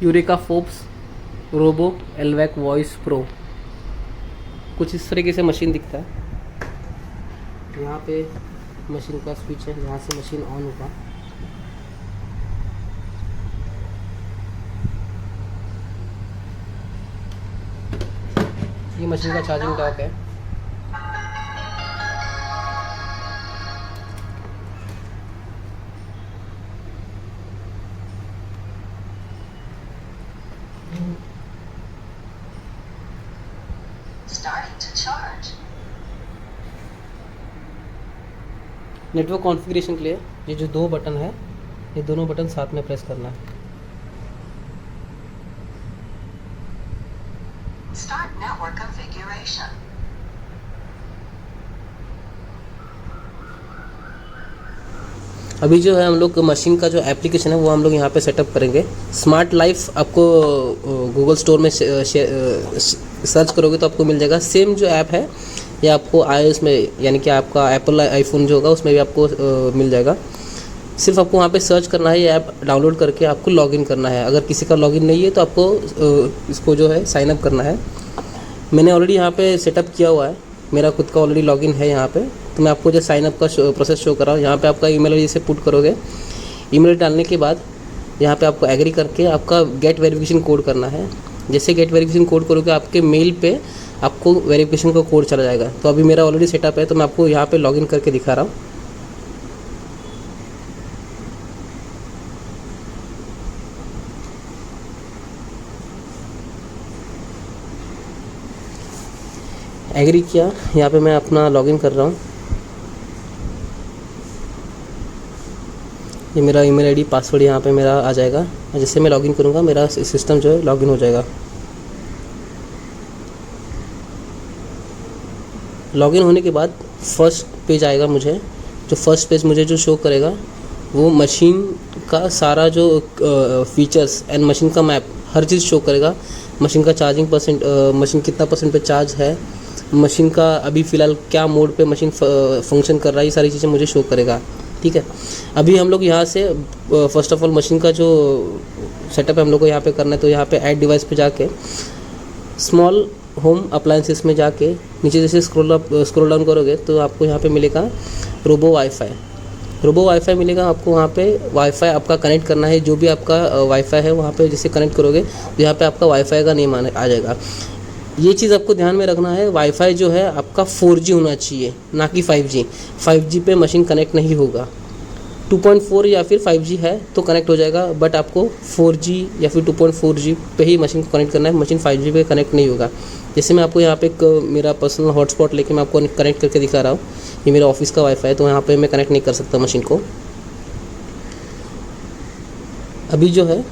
Eureka Forbes Robo LVAC Voice Pro. कुछ इस तरीके से मशीन दिखता है। यहाँ पे मशीन का स्विच है, यहाँ से मशीन ऑन होगा। ये मशीन का चार्जिंग डॉक है। Starting to charge. Network configuration के लिए ये जो दो बटन है, ये दोनों बटन साथ में प्रेस करना है। Start network configuration. अभी जो है हम लोग मशीन का जो एप्लीकेशन है वो हम लोग यहाँ पे सेटअप करेंगे। स्मार्ट लाइफ आपको गूगल स्टोर में सर्च करोगे तो आपको मिल जाएगा। सेम जो ऐप है ये आपको iOS में, यानी कि आपका एप्पल आईफोन जो होगा उसमें भी आपको मिल जाएगा। सिर्फ आपको वहाँ पे सर्च करना है, ये ऐप डाउनलोड करके आपको लॉगिन करना है। अगर किसी का लॉगिन नहीं है तो आपको इसको जो है साइन अप करना है। मैंने ऑलरेडी यहाँ पे सेटअप किया हुआ है, मेरा खुद का ऑलरेडी लॉगिन है यहाँ पे। तो मैं आपको जो साइन अप का प्रोसेस शो कर रहा हूँ। यहाँ पे आपका ईमेल आईडी से पुट करोगे, ईमेल डालने के बाद यहाँ पे आपको एग्री करके आपका गेट वेरिफिकेशन कोड करना है। जैसे गेट वेरिफिकेशन कोड करोगे आपके मेल पे आपको वेरिफिकेशन का कोड चला जाएगा। तो अभी मेरा ऑलरेडी सेटअप है तो मैं आपको यहाँ पे लॉगिन करके दिखा रहा हूँ। एग्री किया, यहाँ पे मैं अपना लॉगिन कर रहा हूँ। ये मेरा ईमेल आईडी पासवर्ड यहाँ पे मेरा आ जाएगा। जैसे मैं लॉगिन करूँगा मेरा सिस्टम जो है लॉगिन हो जाएगा। लॉगिन होने के बाद फर्स्ट पेज आएगा मुझे। जो फर्स्ट पेज मुझे जो शो करेगा वो मशीन का सारा जो फीचर्स एंड मशीन का मैप हर चीज़ शो करेगा। मशीन का चार्जिंग परसेंट, मशीन कितना परसेंट पे चार्ज है, मशीन का अभी फ़िलहाल क्या मोड पे मशीन फंक्शन कर रहा है, ये सारी चीज़ें मुझे शो करेगा। ठीक है, अभी हम लोग यहाँ से फर्स्ट ऑफ ऑल मशीन का जो सेटअप है हम लोग को यहाँ पे करना है। तो यहाँ पे ऐड डिवाइस पे जाके स्मॉल होम अप्लायंसेस में जाके नीचे जैसे स्क्रॉल डाउन करोगे तो आपको यहाँ पे मिलेगा रोबो वाईफाई। रोबो वाईफाई मिलेगा आपको। वहाँ पे वाईफाई आपका कनेक्ट करना है। जो भी आपका वाईफाई है वहाँ पे जैसे कनेक्ट करोगे तो यहाँ पे आपका वाईफाई का नेम आ जाएगा। ये चीज़ आपको ध्यान में रखना है, वाईफाई जो है आपका 4G होना चाहिए, ना कि 5G। 5G पे मशीन कनेक्ट नहीं होगा। 2.4 या फिर 5G है तो कनेक्ट हो जाएगा, बट आपको 4G या फिर 2.4G पे ही मशीन को कनेक्ट करना है। मशीन 5G पे कनेक्ट नहीं होगा। जैसे मैं आपको यहाँ पे एक मेरा पर्सनल हॉटस्पॉट लेके मैं आपको कनेक्ट करके दिखा रहा हूँ। ये मेरा ऑफिस का वाईफाई है तो यहाँ पे मैं कनेक्ट नहीं कर सकता मशीन को। अभी जो है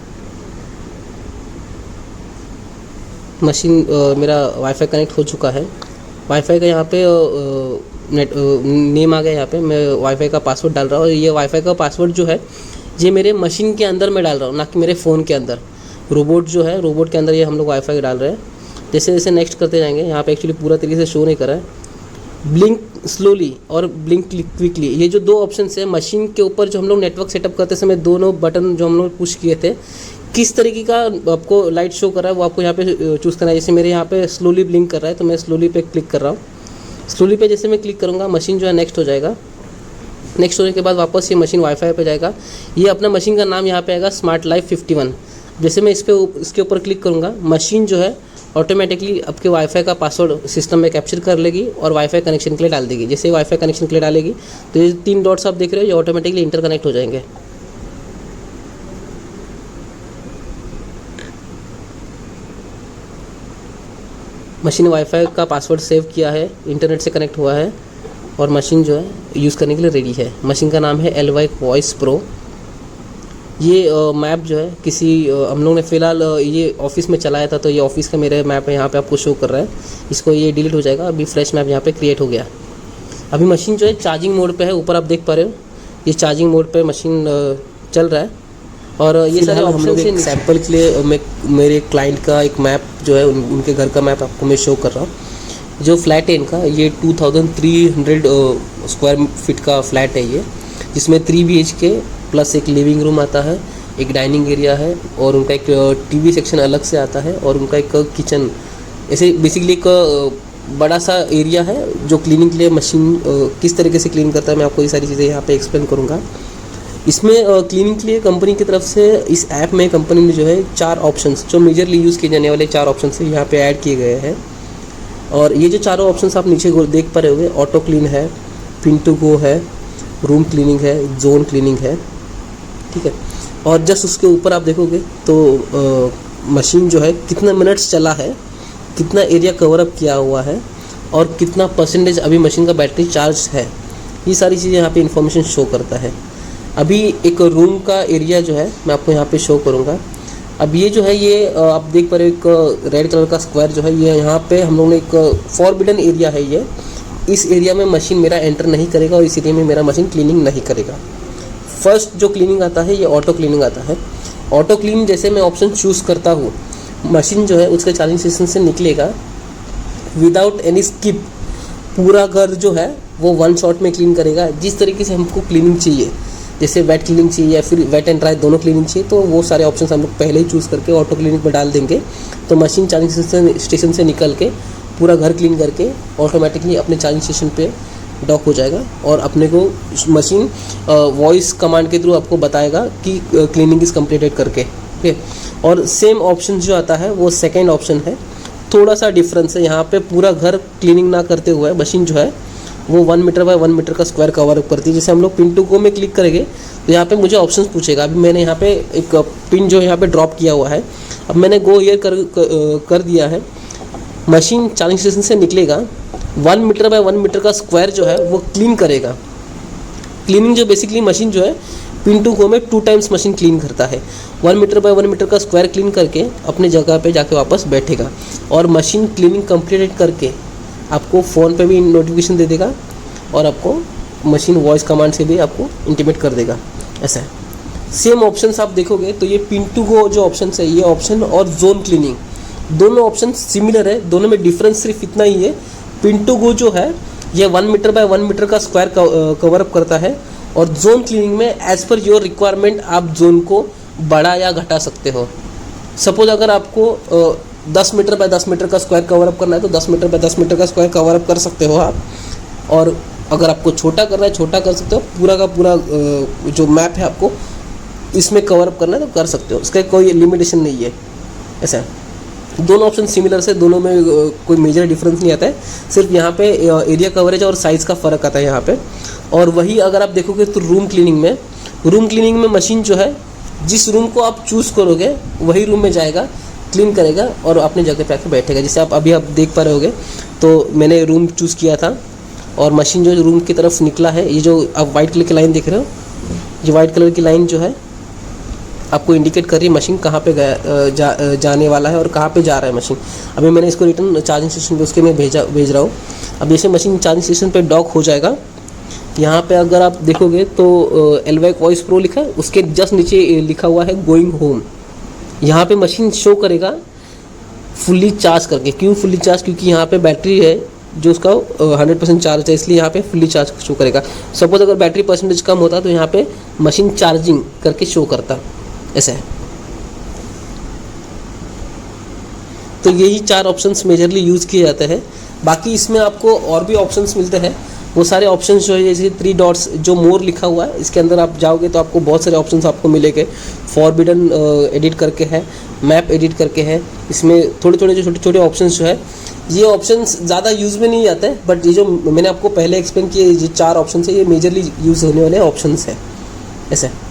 मशीन मेरा वाईफाई कनेक्ट हो चुका है। वाईफाई का यहाँ पे नेट नेम आ गया। यहाँ पे मैं वाईफाई का पासवर्ड डाल रहा हूँ। ये वाईफाई का पासवर्ड जो है ये मेरे मशीन के अंदर मैं डाल रहा हूँ, ना कि मेरे फ़ोन के अंदर। रोबोट जो है, रोबोट के अंदर ये हम लोग वाईफाई डाल रहे हैं। जैसे जैसे नेक्स्ट करते जाएंगे, यहाँ पे एक्चुअली पूरा तरीके से शो नहीं कर रहा है। ब्लिंक स्लोली और ब्लिंक क्विकली, ये जो दो ऑप्शन है मशीन के ऊपर जो हम लोग नेटवर्क सेटअप करते समय दोनों बटन जो हम लोग पुश किए थे, किस तरीके का आपको लाइट शो कर रहा है वो आपको यहाँ पे चूज़ करना है। जैसे मेरे यहाँ पे स्लोली ब्लिंक कर रहा है तो मैं स्लोली पे क्लिक कर रहा हूँ। स्लोली पे जैसे मैं क्लिक करूँगा मशीन जो है नेक्स्ट हो जाएगा। नेक्स्ट होने के बाद वापस ये मशीन वाईफाई पे जाएगा। ये अपना मशीन का नाम यहाँ पे आएगा स्मार्ट लाइफ 51। जैसे मैं इसके ऊपर क्लिक करूँगा मशीन जो है ऑटोमेटिकली आपके वाईफाई का पासवर्ड सिस्टम में कैप्चर कर लेगी और वाईफाई कनेक्शन के लिए डाल देगी। जैसे वाईफाई कनेक्शन के लिए डालेगी तो ये 3 डॉट्स आप देख रहे हो ये ऑटोमेटिकली इंटरकनेक्ट हो जाएंगे। मशीन वाईफाई का पासवर्ड सेव किया है, इंटरनेट से कनेक्ट हुआ है और मशीन जो है यूज़ करने के लिए रेडी है। मशीन का नाम है एलवैक वॉइस प्रो। ये मैप जो है किसी हम लोग ने फ़िलहाल ये ऑफिस में चलाया था तो ये ऑफिस का मेरे मैप है, यहाँ पे आपको शो कर रहा है। इसको ये डिलीट हो जाएगा। अभी फ्रेश मैप यहाँ पे क्रिएट हो गया। अभी मशीन जो है चार्जिंग मोड पे है, ऊपर आप देख पा रहे हो ये चार्जिंग मोड पे मशीन चल रहा है। और ये सारे हम लोग एक सैम्पल के लिए मेरे क्लाइंट का एक मैप जो है उनके घर का मैप आपको मैं शो कर रहा हूँ। जो फ्लैट है इनका, ये 2300 स्क्वायर फीट का फ्लैट है ये, जिसमें 3 BHK प्लस एक लिविंग रूम आता है एक डाइनिंग एरिया है और उनका एक टीवी सेक्शन अलग से आता है और उनका एक किचन, ऐसे बेसिकली एक बड़ा सा एरिया है जो क्लीनिंग के लिए मशीन किस तरीके से क्लीन करता है, मैं आपको ये सारी चीज़ें यहाँ पे एक्सप्लेन करूँगा। इसमें क्लीनिंग के लिए कंपनी की तरफ से इस ऐप में कंपनी ने जो है 4 ऑप्शंस जो मेजरली यूज़ किए जाने वाले 4 ऑप्शंस यहाँ पे ऐड किए गए हैं। और ये जो चारों ऑप्शंस आप नीचे देख पा रहे होंगे, ऑटो क्लीन है, पिन टू गो है, रूम क्लीनिंग है, जोन क्लीनिंग है, ठीक है। और जस्ट उसके ऊपर आप देखोगे तो मशीन जो है कितना मिनट्स चला है, कितना एरिया कवर अप किया हुआ है और कितना परसेंटेज अभी मशीन का बैटरी चार्ज है, ये सारी चीज़ें यहाँ पे इंफॉर्मेशन शो करता है। अभी एक रूम का एरिया जो है मैं आपको यहाँ पे शो करूँगा। अब ये जो है ये आप देख पा रहे हो एक रेड कलर का स्क्वायर जो है, ये यहाँ पे हम लोगों ने एक फॉरबिडन एरिया है ये, इस एरिया में मशीन मेरा एंटर नहीं करेगा और इस एरिया में मेरा मशीन क्लीनिंग नहीं करेगा। फर्स्ट जो क्लीनिंग आता है ये ऑटो क्लीनिंग आता है। ऑटो क्लीन जैसे मैं ऑप्शन चूज़ करता हूँ, मशीन जो है उसके चार्जिंग स्टेशन से निकलेगा विदाउट एनी स्किप, पूरा घर जो है वो वन शॉट में क्लीन करेगा। जिस तरीके से हमको क्लीनिंग चाहिए, जैसे वेट क्लीनिंग चाहिए या फिर वेट एंड ड्राई दोनों क्लीनिंग चाहिए, तो वो सारे ऑप्शंस हम लोग पहले ही चूज़ करके ऑटो क्लीनिंग में डाल देंगे, तो मशीन चार्जिंग स्टेशन से निकल के पूरा घर क्लीन करके ऑटोमेटिकली अपने चार्जिंग स्टेशन पे डॉक हो जाएगा और अपने को मशीन वॉइस कमांड के थ्रू आपको बताएगा कि क्लीनिंग इज़ कम्प्लीटेड करके, ठीक है। और सेम ऑप्शन जो आता है वो सेकेंड ऑप्शन है, थोड़ा सा डिफरेंस है। यहाँ पे पूरा घर क्लीनिंग ना करते हुए मशीन जो है वो 1 मीटर बाय 1 मीटर का स्क्वायर कवर अप करती है। जैसे हम लोग पिन टू गो में क्लिक करेंगे तो यहाँ पे मुझे ऑप्शंस पूछेगा। अभी मैंने यहाँ पे एक पिन जो यहाँ पे ड्रॉप किया हुआ है, अब मैंने गो हियर कर दिया है। मशीन चार्जिंग स्टेशन से निकलेगा, 1 मीटर बाय 1 मीटर का स्क्वायर जो है वो क्लीन करेगा। क्लीनिंग जो बेसिकली मशीन जो है पिन टू गो में 2 टाइम्स मशीन क्लीन करता है। 1 मीटर बाय 1 मीटर का स्क्वायर क्लीन करके अपने जगह पे जाके वापस बैठेगा और मशीन क्लीनिंग कंप्लीटेड करके आपको फ़ोन पे भी नोटिफिकेशन दे देगा और आपको मशीन वॉइस कमांड से भी आपको इंटीमेट कर देगा। ऐसा है। सेम ऑप्शंस आप देखोगे तो ये पिन टू गो जो ऑप्शन है, ये ऑप्शन और जोन क्लीनिंग दोनों ऑप्शन सिमिलर है, दोनों में डिफरेंस सिर्फ इतना ही है। पिन टू गो जो है ये 1 मीटर बाय 1 मीटर का स्क्वायर कवर अप करता है और जोन क्लीनिंग में एज पर योर रिक्वायरमेंट आप जोन को बढ़ा या घटा सकते हो। सपोज अगर आपको 10 मीटर बाय 10 मीटर का स्क्वायर कवर अप करना है तो 10 मीटर बाय 10 मीटर का स्क्वायर कवर अप कर सकते हो आप, और अगर आपको छोटा करना है छोटा कर सकते हो। पूरा का पूरा जो मैप है आपको इसमें कवर अप करना है तो कर सकते हो, इसका कोई लिमिटेशन नहीं है। ऐसा है। दोनों ऑप्शन सिमिलर से, दोनों में कोई मेजर डिफरेंस नहीं आता है, सिर्फ यहाँ पे एरिया कवरेज और साइज़ का फ़र्क आता है यहाँ पे। और वही अगर आप देखोगे तो रूम क्लीनिंग में मशीन जो है जिस रूम को आप चूज़ करोगे वही रूम में जाएगा, क्लीन करेगा और अपने जगह पे आके बैठेगा। जैसे आप अभी देख पा रहे होगे तो मैंने रूम चूज़ किया था और मशीन जो रूम की तरफ निकला है, ये जो आप वाइट कलर की लाइन देख रहे हो, ये वाइट कलर की लाइन जो है आपको इंडिकेट कर रही है मशीन कहाँ पे जाने वाला है और कहाँ पे जा रहा है मशीन। अभी मैंने इसको रिटर्न चार्जिंग स्टेशन पे उसके मैं भेज रहा हूँ। अब जैसे मशीन चार्जिंग स्टेशन पे डॉक हो जाएगा, यहाँ पे अगर आप देखोगे तो एलवैक वॉइस प्रो लिखा है, उसके जस्ट नीचे लिखा हुआ है गोइंग होम। यहाँ पे मशीन शो करेगा फुल्ली चार्ज करके। क्यों फुल्ली चार्ज? क्योंकि यहाँ पे बैटरी है जो उसका 100% चार्ज है, इसलिए यहाँ पे फुल्ली चार्ज शो करेगा। सपोज अगर बैटरी परसेंटेज कम होता तो यहाँ पे मशीन चार्जिंग करके शो करता। ऐसा है। तो यही 4 ऑप्शंस मेजरली यूज़ किए जाते हैं। बाकी इसमें आपको और भी ऑप्शंस मिलते हैं। वो सारे ऑप्शंस जो है जैसे 3 डॉट्स जो मोर लिखा हुआ है, इसके अंदर आप जाओगे तो आपको बहुत सारे ऑप्शंस आपको मिलेंगे। फॉरबिडन एडिट करके है, मैप एडिट करके है। इसमें थोड़े थोड़े जो छोटे छोटे ऑप्शंस जो है, ये ऑप्शंस ज़्यादा यूज़ में नहीं आते हैं, बट ये जो मैंने आपको पहले एक्सप्लेन किए ये 4 ऑप्शंस है, ये मेजरली यूज़ होने वाले ऑप्शंस है। ऐसा है।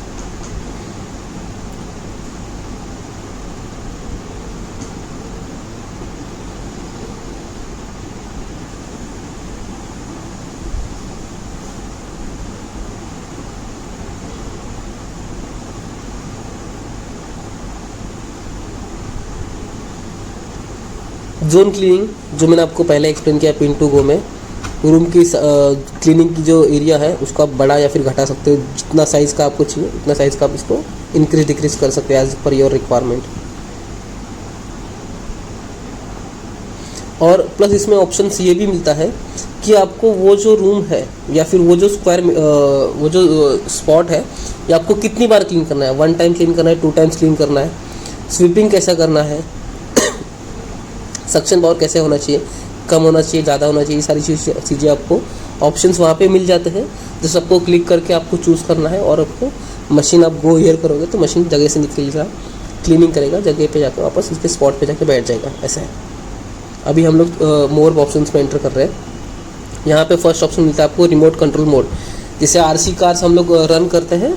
जोन क्लीनिंग जो मैंने आपको पहले एक्सप्लेन किया पिन टू गो में, रूम की क्लीनिंग की जो एरिया है उसको आप बड़ा या फिर घटा सकते हो। जितना साइज़ का आपको चाहिए उतना साइज़ का आप इसको इंक्रीज डिक्रीज कर सकते हो एज पर योर रिक्वायरमेंट। और प्लस इसमें ऑप्शन ये भी मिलता है कि आपको वो जो रूम है या फिर वो जो वो जो स्पॉट है ये आपको कितनी बार क्लीन करना है, 1 टाइम क्लीन करना है, 2 टाइम्स क्लीन करना है, स्वीपिंग कैसा करना है, सक्शन पावर कैसे होना चाहिए, कम होना चाहिए, ज़्यादा होना चाहिए, सारी चीज़ें आपको ऑप्शंस वहाँ पे मिल जाते हैं। जो सबको क्लिक करके आपको चूज़ करना है और आपको मशीन आप गो हियर करोगे तो मशीन जगह से निकलेगा, क्लीनिंग करेगा, जगह पे जाकर वापस उसके स्पॉट पे जाके बैठ जाएगा। ऐसा है। अभी हम लोग मोर ऑप्शंस में एंटर कर रहे हैं। यहाँ पे फर्स्ट ऑप्शन मिलता है आपको रिमोट कंट्रोल मोड। जैसे आरसी कार्स हम लोग रन करते हैं,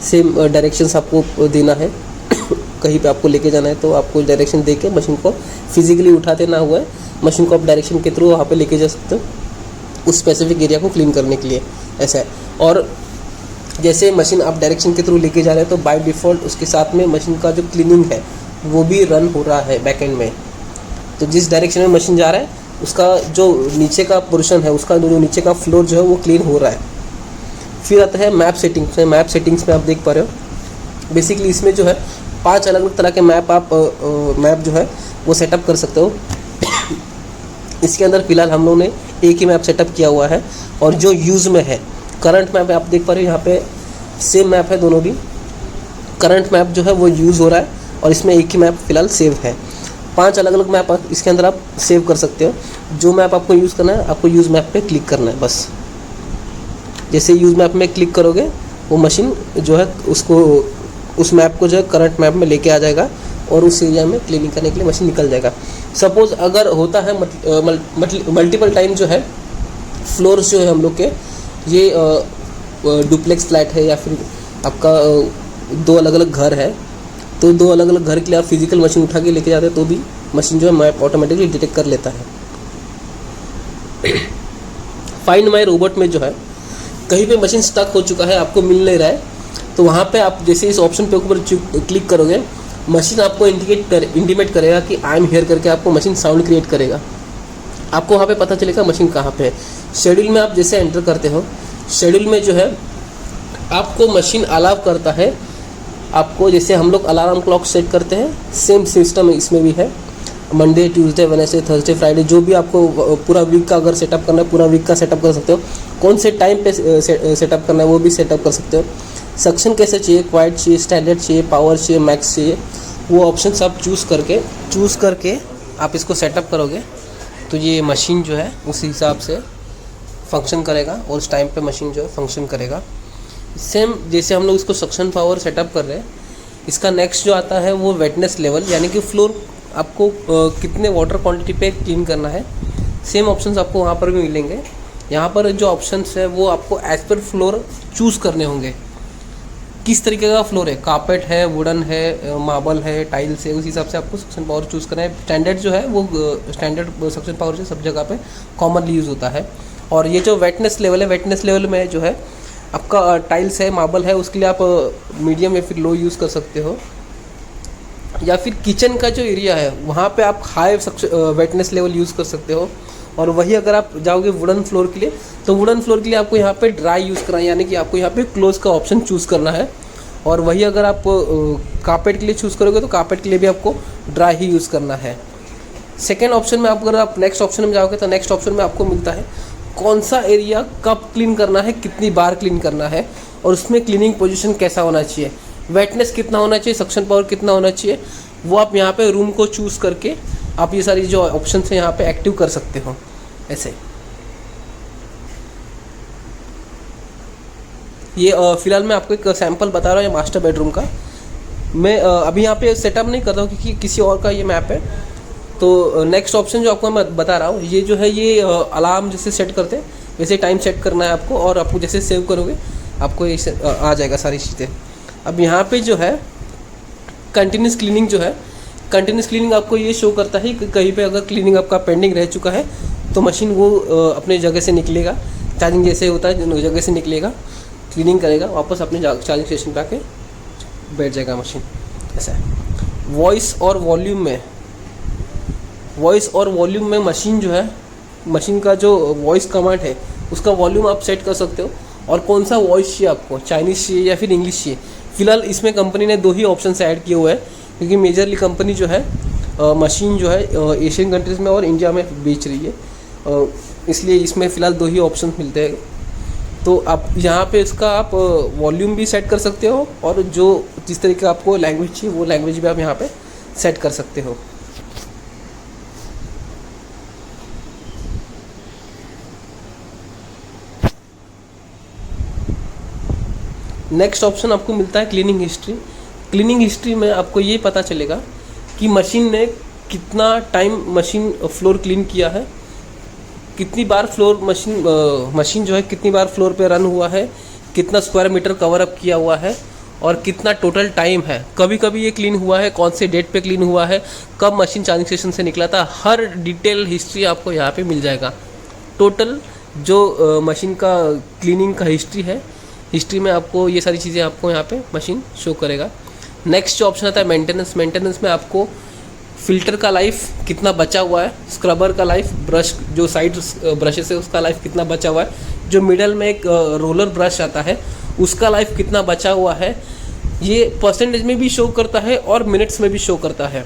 सेम डायरेक्शंस आपको देना है। कहीं पे आपको लेके जाना है तो आपको डायरेक्शन दे के मशीन को फिजिकली उठाते ना हुआ है, मशीन को आप डायरेक्शन के थ्रू वहाँ पे लेके जा सकते हो उस स्पेसिफिक एरिया को क्लीन करने के लिए। ऐसा है। और जैसे मशीन आप डायरेक्शन के थ्रू लेके जा रहे हैं तो बाय डिफ़ॉल्ट उसके साथ में मशीन का जो क्लीनिंग है वो भी रन हो रहा है बैकएंड में। तो जिस डायरेक्शन में मशीन जा रहा है उसका जो नीचे का पोर्शन है, उसका जो नीचे का फ्लोर जो है वो क्लीन हो रहा है। फिर आता है मैप सेटिंग्स में। मैप सेटिंग्स में आप देख पा रहे हो बेसिकली इसमें जो है 5 अलग अलग तरह के मैप मैप जो है वो सेटअप कर सकते हो। इसके अंदर फिलहाल हम लोगों ने एक ही मैप सेटअप किया हुआ है और जो यूज़ में है करंट मैप आप देख पा रहे हो, यहाँ पे सेम मैप है दोनों भी। करंट मैप जो है वो यूज़ हो रहा है और इसमें एक ही मैप फिलहाल सेव है। 5 अलग अलग मैप इसके अंदर आप सेव कर सकते हो। जो मैप आपको यूज़ करना है आपको यूज़ मैप पे क्लिक करना है बस। जैसे यूज़ मैप में क्लिक करोगे वो मशीन जो है उसको उस मैप को जो है करंट मैप में लेके आ जाएगा और उस एरिया में क्लीनिंग करने के लिए मशीन निकल जाएगा। सपोज़ अगर होता है मल्टीपल टाइम जो है फ्लोर्स जो है हम लोग के ये डुप्लेक्स फ्लैट है या फिर आपका 2 अलग अलग घर है, तो 2 अलग अलग घर के लिए आप फिजिकल मशीन उठा के लेके जाते हैं तो भी मशीन जो है मैप ऑटोमेटिकली डिटेक्ट कर लेता है। फाइंड माई रोबोट में जो है कहीं पे मशीन स्टक हो चुका है, आपको मिल नहीं रहा है, तो वहाँ पे आप जैसे इस ऑप्शन पे ऊपर क्लिक करोगे मशीन आपको इंटीमेट करेगा कि आई एम हियर करके आपको मशीन साउंड क्रिएट करेगा। आपको वहाँ पे पता चलेगा मशीन कहाँ पे है। शेड्यूल में आप जैसे एंटर करते हो, शेड्यूल में जो है आपको मशीन अलाउ करता है, आपको जैसे हम लोग अलार्म क्लॉक सेट करते हैं सेम सिस्टम इसमें भी है। Monday, Tuesday, Wednesday, Thursday, Friday जो भी आपको पूरा वीक का अगर सेटअप करना है पूरा वीक का सेटअप कर सकते हो। कौन से टाइम पे सेटअप करना है वो भी सेटअप कर सकते हो। सक्शन कैसे चाहिए, क्वाइट चाहिए, स्टैंडर्ड चाहिए, पावर चाहिए, मैक्स चाहिए, वो ऑप्शंस आप चूज़ करके आप इसको सेटअप करोगे तो ये मशीन जो है उस हिसाब से फंक्शन करेगा और उस टाइम पे मशीन जो है फंक्शन करेगा। सेम जैसे हम लोग इसको सक्शन पावर सेटअप कर रहे हैं, इसका नेक्स्ट जो आता है वो वेटनेस लेवल, यानी कि फ्लोर आपको कितने वाटर क्वांटिटी पे क्लीन करना है। सेम ऑप्शंस आपको वहाँ पर भी मिलेंगे। यहाँ पर जो ऑप्शंस है वो आपको एज पर फ्लोर चूज़ करने होंगे, किस तरीके का फ्लोर है, कारपेट है, वुडन है, मार्बल है, टाइल्स है, उस हिसाब से आपको सक्शन पावर चूज़ करना है। स्टैंडर्ड जो है वो स्टैंडर्ड सक्शन पावर जो सब जगह पे कॉमनली यूज़ होता है। और ये जो वेटनेस लेवल है, वेटनेस लेवल में जो है आपका टाइल्स है, मार्बल है, उसके लिए आप मीडियम या फिर लो यूज़ कर सकते हो। या फिर किचन का जो एरिया है वहाँ पे आप हाई वेटनेस लेवल यूज़ कर सकते हो। और वही अगर आप जाओगे वुडन फ्लोर के लिए तो वुडन फ्लोर के लिए आपको यहाँ पे ड्राई यूज़ करना है, यानी कि आपको यहाँ पे क्लोज का ऑप्शन चूज़ करना है। और वही अगर आप कारपेट के लिए चूज़ करोगे तो कारपेट के लिए भी आपको ड्राई ही यूज़ करना है। सेकेंड ऑप्शन में अगर आप नेक्स्ट ऑप्शन में जाओगे तो नेक्स्ट ऑप्शन में आपको मिलता है कौन सा एरिया कब क्लीन करना है, कितनी बार क्लीन करना है और उसमें क्लीनिंग पोजीशन कैसा होना चाहिए, वेटनेस कितना होना चाहिए, सक्शन पावर कितना होना चाहिए, वो आप यहाँ पे रूम को चूज़ करके आप ये सारी जो ऑप्शंस हैं यहाँ पे एक्टिव कर सकते हो। ऐसे ये फ़िलहाल मैं आपको एक सैंपल बता रहा हूँ मास्टर बेडरूम का। मैं अभी यहाँ पे सेटअप नहीं कर रहा हूँ क्योंकि किसी और का ये मैप है। तो नेक्स्ट ऑप्शन जो आपको मैं बता रहा हूँ ये जो है ये अलार्म जैसे सेट करते हैं वैसे टाइम सेट करना है आपको, और आपको जैसे सेव करोगे आपको ये आ जाएगा सारी चीज़ें। अब यहाँ पे जो है कंटिन्यूस क्लीनिंग जो है, कंटिन्यूस क्लीनिंग आपको ये शो करता है कि कहीं पे अगर क्लीनिंग आपका पेंडिंग रह चुका है तो मशीन वो अपने जगह से निकलेगा, चार्जिंग जैसे होता है जगह से निकलेगा, क्लीनिंग करेगा, वापस अपने चार्जिंग स्टेशन पे आके बैठ जाएगा मशीन। ऐसा है। वॉइस और वॉल्यूम में मशीन जो है, मशीन का जो वॉइस कमांड है उसका वॉल्यूम आप सेट कर सकते हो और कौन सा वॉइस चाहिए आपको, चाइनीज़ चाहिए या फिर इंग्लिश चाहिए। फिलहाल इसमें कंपनी ने 2 ही ऑप्शन ऐड किए हुए हैं क्योंकि मेजरली कंपनी जो है मशीन जो है एशियन कंट्रीज़ में और इंडिया में बेच रही है, इसलिए इसमें फ़िलहाल 2 ही ऑप्शन मिलते हैं। तो आप यहाँ पे इसका आप वॉल्यूम भी सेट कर सकते हो और जो जिस तरीके का आपको लैंग्वेज चाहिए वो लैंग्वेज भी आप यहाँ पे सेट कर सकते हो। नेक्स्ट ऑप्शन आपको मिलता है क्लीनिंग हिस्ट्री। क्लीनिंग हिस्ट्री में आपको ये पता चलेगा कि मशीन ने कितना टाइम मशीन फ्लोर क्लीन किया है, कितनी बार फ्लोर मशीन जो है कितनी बार फ्लोर पे रन हुआ है, कितना स्क्वायर मीटर कवर अप किया हुआ है और कितना टोटल टाइम है, कभी कभी ये क्लीन हुआ है, कौन से डेट पे क्लीन हुआ है, कब मशीन चार्जिंग स्टेशन से निकला था, हर डिटेल हिस्ट्री आपको यहाँ पे मिल जाएगा। टोटल जो मशीन का क्लीनिंग का हिस्ट्री है, हिस्ट्री में आपको ये सारी चीज़ें आपको यहाँ पे मशीन शो करेगा। नेक्स्ट जो ऑप्शन आता है मेंटेनेंस। मेंटेनेंस में आपको फ़िल्टर का लाइफ कितना बचा हुआ है, स्क्रबर का लाइफ, ब्रश जो साइड ब्रशेस है उसका लाइफ कितना बचा हुआ है, जो मिडल में एक रोलर ब्रश आता है उसका लाइफ कितना बचा हुआ है, ये परसेंटेज में भी शो करता है और मिनट्स में भी शो करता है।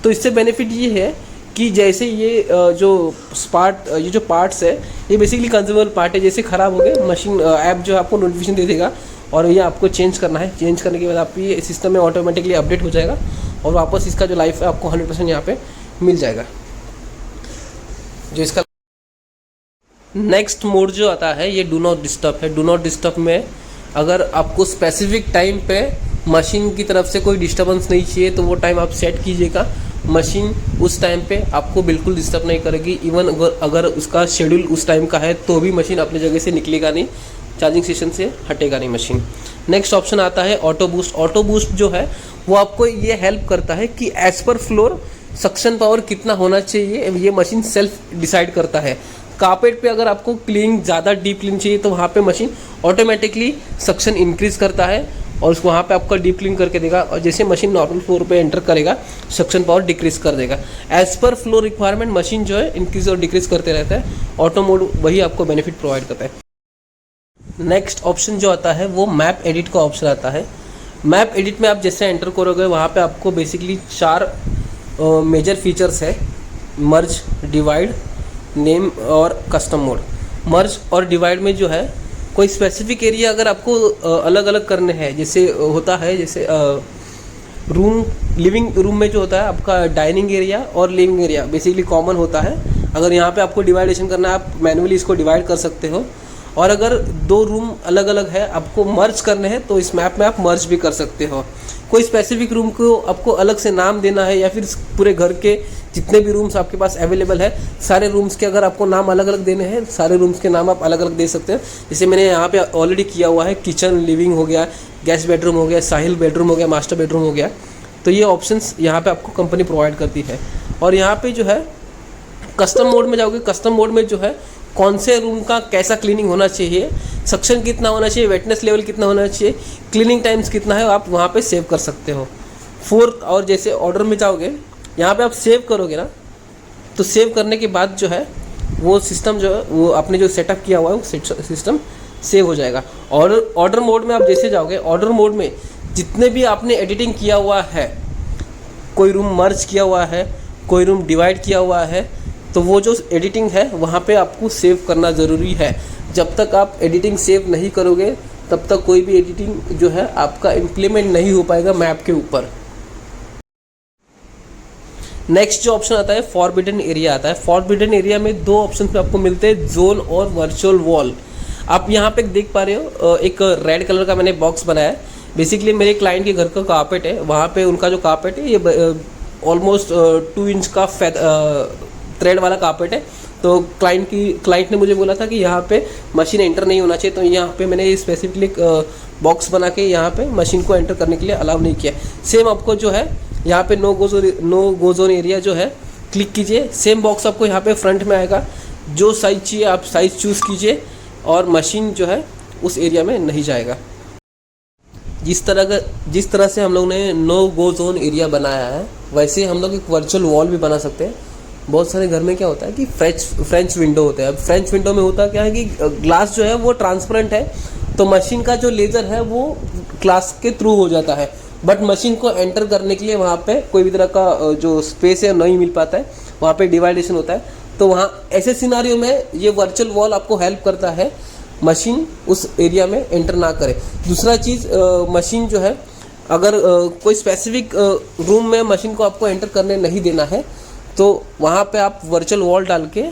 तो इससे बेनिफिट ये है कि जैसे ये जो पार्ट्स है ये बेसिकली कंज्यूमेबल पार्ट है, जैसे ख़राब हो गए मशीन ऐप जो आपको नोटिफिकेशन दे देगा और ये आपको चेंज करना है। चेंज करने के बाद आप ये सिस्टम में ऑटोमेटिकली अपडेट हो जाएगा और वापस इसका जो लाइफ है आपको 100% यहाँ पे मिल जाएगा। जो इसका नेक्स्ट मोड जो आता है ये डू नॉट डिस्टर्ब है। डू नॉट डिस्टर्ब में अगर आपको स्पेसिफिक टाइम पे मशीन की तरफ से कोई डिस्टर्बेंस नहीं चाहिए तो वो टाइम आप सेट कीजिएगा। मशीन उस टाइम पे आपको बिल्कुल डिस्टर्ब नहीं करेगी। इवन अगर उसका शेड्यूल उस टाइम का है तो भी मशीन अपनी जगह से निकलेगा नहीं, चार्जिंग स्टेशन से हटेगा नहीं मशीन। नेक्स्ट ऑप्शन आता है ऑटो बूस्ट। ऑटो बूस्ट जो है वो आपको ये हेल्प करता है कि as per floor suction power कितना होना चाहिए ये मशीन सेल्फ डिसाइड करता है। कारपेट पे अगर आपको क्लीन ज़्यादा डीप क्लीन चाहिए तो वहाँ पे मशीन ऑटोमेटिकली सक्शन इंक्रीज करता है और उसको वहाँ पे आपका डीप क्लीन करके देगा और जैसे मशीन नॉर्मल फ्लोर पे एंटर करेगा सक्शन पावर डिक्रीज कर देगा। As per floor requirement machine जो है इंक्रीज और डिक्रीज करते रहता है। ऑटो मोड वही आपको बेनिफिट प्रोवाइड करता है। नेक्स्ट ऑप्शन जो आता है वो मैप एडिट का ऑप्शन आता है। मैप एडिट में आप जैसे एंटर करोगे वहाँ पे आपको बेसिकली 4 मेजर फीचर्स है, मर्ज, डिवाइड, नेम और कस्टम मोड। मर्ज और डिवाइड में जो है कोई स्पेसिफिक एरिया अगर आपको अलग अलग करने हैं, जैसे होता है जैसे लिविंग रूम में जो होता है आपका डाइनिंग एरिया और लिविंग एरिया बेसिकली कॉमन होता है। अगर यहाँ पे आपको डिवाइडेशन करना है आप मैनुअली इसको डिवाइड कर सकते हो और अगर 2 रूम अलग अलग है आपको मर्ज करने हैं तो इस मैप में आप मर्ज भी कर सकते हो। कोई स्पेसिफिक रूम को आपको अलग से नाम देना है या फिर पूरे घर के जितने भी रूम्स आपके पास अवेलेबल है सारे रूम्स के अगर आपको नाम अलग अलग देने हैं सारे रूम्स के नाम आप अलग अलग दे सकते हैं। जैसे मैंने यहाँ पे ऑलरेडी किया हुआ है, किचन, लिविंग हो गया, गेस्ट बेडरूम हो गया, साहिल बेडरूम हो गया, मास्टर बेडरूम हो गया। तो ये ऑप्शंस यहाँ पे आपको कंपनी प्रोवाइड करती है। और यहाँ पे जो है कस्टम मोड में जाओगे, कस्टम मोड में जो है कौन से रूम का कैसा क्लीनिंग होना चाहिए, सक्शन कितना होना चाहिए, वेटनेस लेवल कितना होना चाहिए, क्लीनिंग टाइम्स कितना है, आप वहाँ पे सेव कर सकते हो। 4 और जैसे ऑर्डर में जाओगे यहाँ पे आप सेव करोगे ना तो सेव करने के बाद जो है वो सिस्टम जो है वो आपने जो सेटअप किया हुआ है वो सिस्टम सेव हो जाएगा। और ऑर्डर मोड में आप जैसे जाओगे, ऑर्डर मोड में जितने भी आपने एडिटिंग किया हुआ है, कोई रूम मर्ज किया हुआ है, कोई रूम डिवाइड किया हुआ है, तो वो जो एडिटिंग है वहाँ पे आपको सेव करना ज़रूरी है। जब तक आप एडिटिंग सेव नहीं करोगे तब तक कोई भी एडिटिंग जो है आपका इम्प्लीमेंट नहीं हो पाएगा मैप के ऊपर। नेक्स्ट जो ऑप्शन आता है फॉरबिडन एरिया आता है। फॉरबिडन एरिया में 2 ऑप्शन आपको मिलते हैं, जोन और वर्चुअल वॉल। आप यहाँ पे देख पा रहे हो एक रेड कलर का मैंने बॉक्स बनाया है। बेसिकली मेरे क्लाइंट के घर का कारपेट है, वहाँ पे उनका जो कारपेट है ये ऑलमोस्ट 2 इंच का थ्रेड वाला कारपेट है। तो क्लाइंट ने मुझे बोला था कि यहाँ पे मशीन एंटर नहीं होना चाहिए, तो यहाँ पे मैंने स्पेसिफिकली बॉक्स बना के यहाँ पे मशीन को एंटर करने के लिए अलाउ नहीं किया। सेम आपको जो है यहाँ पे नो गो जोन एरिया जो है क्लिक कीजिए, सेम बॉक्स आपको यहाँ पे फ्रंट में आएगा। जो साइज चाहिए आप साइज चूज़ कीजिए और मशीन जो है उस एरिया में नहीं जाएगा। जिस तरह से हम लोग ने नो गो जोन एरिया बनाया है वैसे हम लोग एक वर्चुअल वॉल भी बना सकते हैं। बहुत सारे घर में क्या होता है कि फ्रेंच विंडो होते हैं। अब फ्रेंच विंडो में होता क्या है कि ग्लास जो है वो ट्रांसपेरेंट है तो मशीन का जो लेज़र है वो ग्लास के थ्रू हो जाता है, बट मशीन को एंटर करने के लिए वहाँ पे कोई भी तरह का जो स्पेस है नहीं मिल पाता है, वहाँ पे डिवाइडेशन होता है। तो वहाँ ऐसे सिनारियो में ये वर्चुअल वॉल आपको हेल्प करता है मशीन उस एरिया में एंटर ना करे। दूसरा चीज़, मशीन जो है अगर कोई स्पेसिफिक रूम में मशीन को आपको एंटर करने नहीं देना है तो वहाँ पे आप वर्चुअल वॉल डाल के,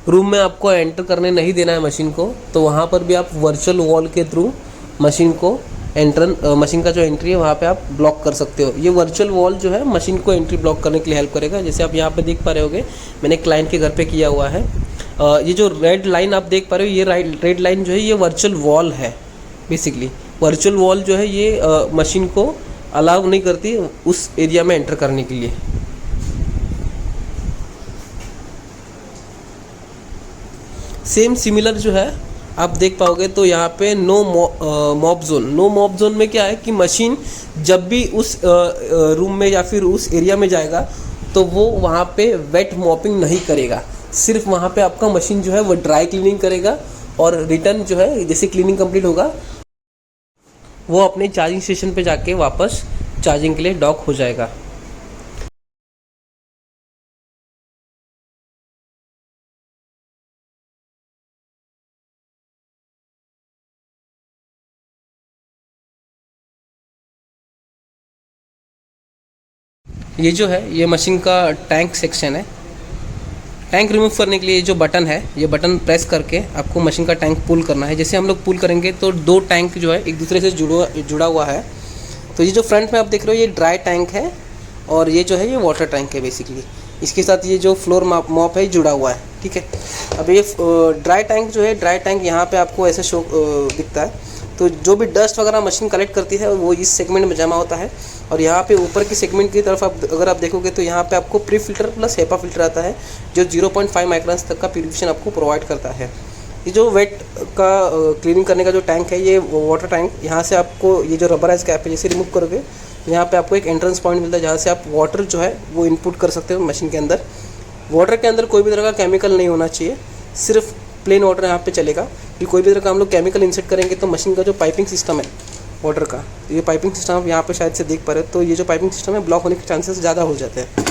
रूम में आपको एंटर करने नहीं देना है मशीन को, तो वहाँ पर भी आप वर्चुअल वॉल के थ्रू मशीन को मशीन का जो एंट्री है वहाँ पे आप ब्लॉक कर सकते हो। ये वर्चुअल वॉल जो है मशीन को एंट्री ब्लॉक करने के लिए हेल्प करेगा। जैसे आप यहाँ पे देख पा रहे होगे, मैंने क्लाइंट के घर पे किया हुआ है। ये जो रेड लाइन आप देख पा रहे हो, ये रेड लाइन जो है ये वर्चुअल वॉल है। बेसिकली वर्चुअल वॉल जो है ये मशीन को अलाउ नहीं करती उस एरिया में एंटर करने के लिए। सेम सिमिलर जो है आप देख पाओगे, तो यहाँ पे no mop zone. No mop zone में क्या है कि मशीन जब भी उस रूम में या फिर उस एरिया में जाएगा तो वो वहाँ पे वेट मॉपिंग नहीं करेगा। सिर्फ वहाँ पे आपका मशीन जो है वो ड्राई क्लीनिंग करेगा और रिटर्न जो है जैसे क्लीनिंग कंप्लीट होगा वो अपने चार्जिंग स्टेशन पे जाके वापस चार्जिंग के लिए डॉक हो जाएगा। ये जो है ये मशीन का टैंक सेक्शन है। टैंक रिमूव करने के लिए जो बटन है, ये बटन प्रेस करके आपको मशीन का टैंक पुल करना है। जैसे हम लोग पुल करेंगे तो दो टैंक जो है एक दूसरे से जुड़ा हुआ है। तो ये जो फ्रंट में आप देख रहे हो ये ड्राई टैंक है और ये जो है ये वाटर टैंक है बेसिकली। इसके साथ ये जो फ्लोर मॉप है जुड़ा हुआ है, ठीक है। अब ये ड्राई टैंक जो है, ड्राई टैंक यहाँ पे आपको ऐसे शो दिखता है। तो जो भी डस्ट वगैरह मशीन कलेक्ट करती है वो इस सेगमेंट में जमा होता है। और यहाँ पे ऊपर की सेगमेंट की तरफ अगर आप देखोगे तो यहाँ पे आपको pre filter plus HEPA filter आता है जो 0.5 माइक्रॉन्स तक का प्यूरिफिकेशन आपको प्रोवाइड करता है। ये जो वेट का क्लीनिंग करने का जो टैंक है, ये वाटर टैंक, यहाँ से आपको ये जो रबराइज कैप है जैसे रिमूव करोगे यहाँ पे आपको एक एंट्रेंस पॉइंट मिलता है जहाँ से आप वाटर जो है वो इनपुट कर सकते हो मशीन के अंदर। वाटर के अंदर कोई भी तरह का केमिकल नहीं होना चाहिए, सिर्फ प्लेन वाटर यहाँ पे चलेगा। कि कोई भी तरह का हम लोग केमिकल इंसर्ट करेंगे तो मशीन का जो पाइपिंग सिस्टम है वाटर का, ये पाइपिंग सिस्टम आप यहाँ पे शायद से देख पा रहे हो, तो ये जो पाइपिंग सिस्टम है ब्लॉक होने के चांसेस ज़्यादा हो जाते हैं।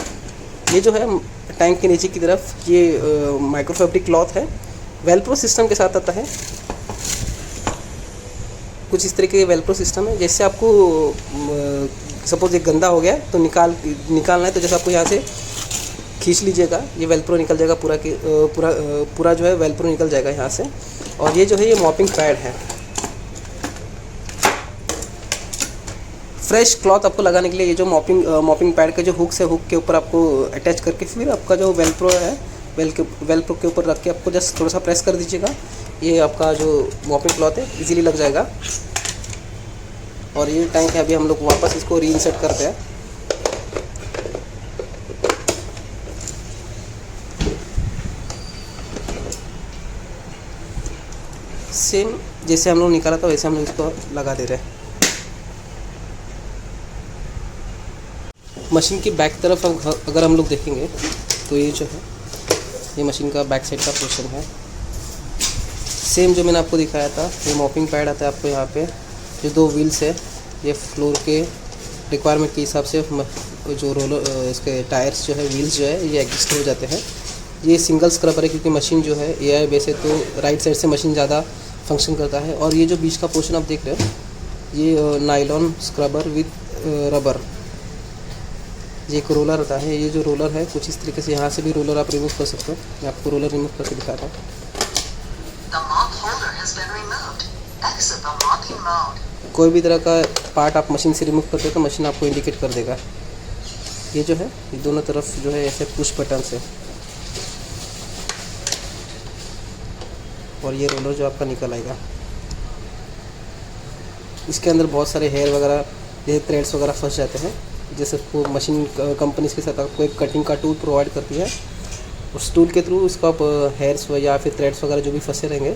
ये जो है टैंक के नीचे की तरफ ये माइक्रोफैब्रिक क्लॉथ है, वेलप्रो सिस्टम के साथ आता है। कुछ इस तरीके के वेलप्रो सिस्टम है। जैसे आपको सपोज एक गंदा हो गया तो निकालना है, तो जैसे आपको यहाँ से खींच लीजिएगा ये वेलप्रो निकल जाएगा, पूरा जो है वेलप्रो निकल जाएगा यहाँ से। और ये जो है ये मॉपिंग पैड है। फ्रेश क्लॉथ आपको लगाने के लिए ये जो मॉपिंग पैड का जो हुक्स है, हुक के ऊपर आपको अटैच करके फिर आपका जो वेलप्रो है वेलप्रो के ऊपर रख के आपको जस्ट थोड़ा सा प्रेस कर दीजिएगा, ये आपका जो मॉपिंग क्लॉथ है इजीली लग जाएगा। और ये टैंक है, अभी हम लोग वापस इसको रीइंसर्ट करते हैं। सेम जैसे हम लोग निकाला था वैसे हम लोग इसको लगा दे रहे हैं। मशीन की बैक तरफ अगर हम लोग देखेंगे तो ये जो है ये मशीन का बैक साइड का पोर्शन है। सेम जो मैंने आपको दिखाया था, ये मॉपिंग पैड आता है आपको यहाँ पे। जो दो व्हील्स है ये फ्लोर के रिक्वायरमेंट के हिसाब से जो रोलर इसके टायर्स जो है, व्हील्स जो है ये एडजस्ट हो जाते हैं। ये सिंगल स्क्रबर है क्योंकि मशीन जो है AI बेस है तो राइट साइड से मशीन ज़्यादा फंक्शन करता है। और ये जो बीच का पोर्शन आप देख रहे हो ये नायलॉन स्क्रबर विद रबर, ये एक रोलर आता है। ये जो रोलर है कुछ इस तरीके से, यहाँ से भी रोलर आप रिमूव कर सकते हो। मैं आपको रोलर रिमूव करके दिखाता हूँ। The mop holder has been removed. Exit the mopping mode. कोई भी तरह का पार्ट आप मशीन से रिमूव करते हो तो मशीन आपको इंडिकेट कर देगा। ये जो है ये दोनों तरफ जो है ऐसे पुश बटन से, और ये रोलर जो आपका निकल आएगा। इसके अंदर बहुत सारे हेयर वगैरह जैसे थ्रेड्स वगैरह फंस जाते हैं। जैसे वो मशीन कंपनीज के साथ आपको एक कटिंग का टूल प्रोवाइड करती है, उस टूल के थ्रू इसको आप हेयर्स या फिर थ्रेड्स वगैरह जो भी फंसे रहेंगे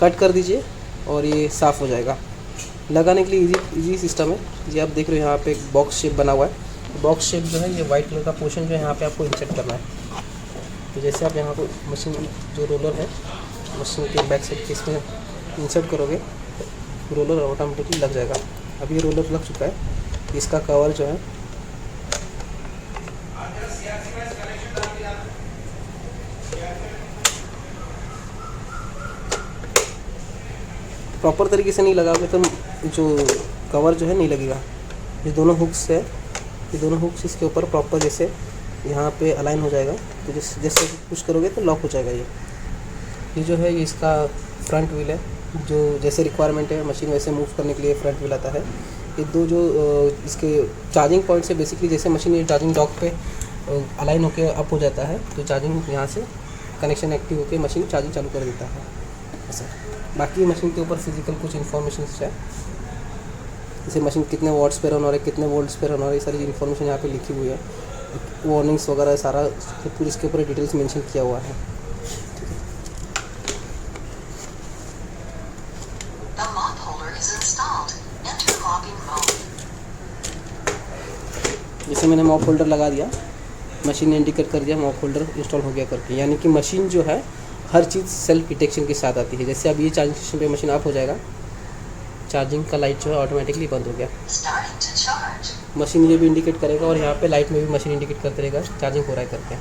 कट कर दीजिए और ये साफ़ हो जाएगा। लगाने के लिए इजी सिस्टम है। ये आप देख रहे हो यहाँ पे एक बॉक्स शेप बना हुआ है। बॉक्स शेप जो है ये वाइट कलर का पोर्शन जो है यहाँ पे आपको इंसर्ट करना है। तो जैसे आप यहाँ को मशीन जो रोलर है मशीन के बैक साइड के इसमें इंसर्ट करोगे, रोलर ऑटोमेटिकली लग जाएगा। अब ये रोलर लग चुका है। इसका कवर जो है प्रॉपर तरीके से नहीं लगाओगे तो जो कवर जो है नहीं लगेगा। ये दोनों हुक्स है, ये दोनों हुक्स इसके ऊपर प्रॉपर जैसे यहाँ पे अलाइन हो जाएगा, तो जैसे पुश करोगे तो लॉक हो जाएगा। ये जो है ये इसका फ्रंट व्हील है, जो जैसे रिक्वायरमेंट है मशीन वैसे मूव करने के लिए फ्रंट व्हील आता है। ये दो जो इसके चार्जिंग पॉइंट से बेसिकली जैसे मशीन ये चार्जिंग डॉक पे अलाइन होकर अप हो जाता है, तो चार्जिंग यहाँ से कनेक्शन एक्टिव होकर मशीन चार्जिंग चालू कर देता है ऐसा। बाकी मशीन के ऊपर फिजिकल कुछ इन्फॉर्मेशन है, जैसे मशीन कितने वॉट्स पे रन हो रहा है, कितने वोल्ट्स पे रन हो रहा है, ये सारी इन्फॉर्मेशन यहाँ पे लिखी हुई है। वार्निंग्स वगैरह सारा पूरी इसके ऊपर डिटेल्स मेंशन किया हुआ है। The mop holder is installed. Enter mopping mode. जैसे मैंने मॉप होल्डर लगा दिया, मशीन ने इंडिकेट कर दिया मॉप होल्डर इंस्टॉल हो गया करके, यानी कि मशीन जो है हर चीज़ सेल्फ डिटेक्शन के साथ आती है। जैसे अब ये चार्जिंग स्टेशन पे मशीन ऑफ हो जाएगा, चार्जिंग का लाइट जो है ऑटोमेटिकली बंद हो गया। Starting to charge. मशीन ये भी इंडिकेट करेगा और यहाँ पे लाइट में भी मशीन इंडिकेट करते रहेगा चार्जिंग हो रहा है करके।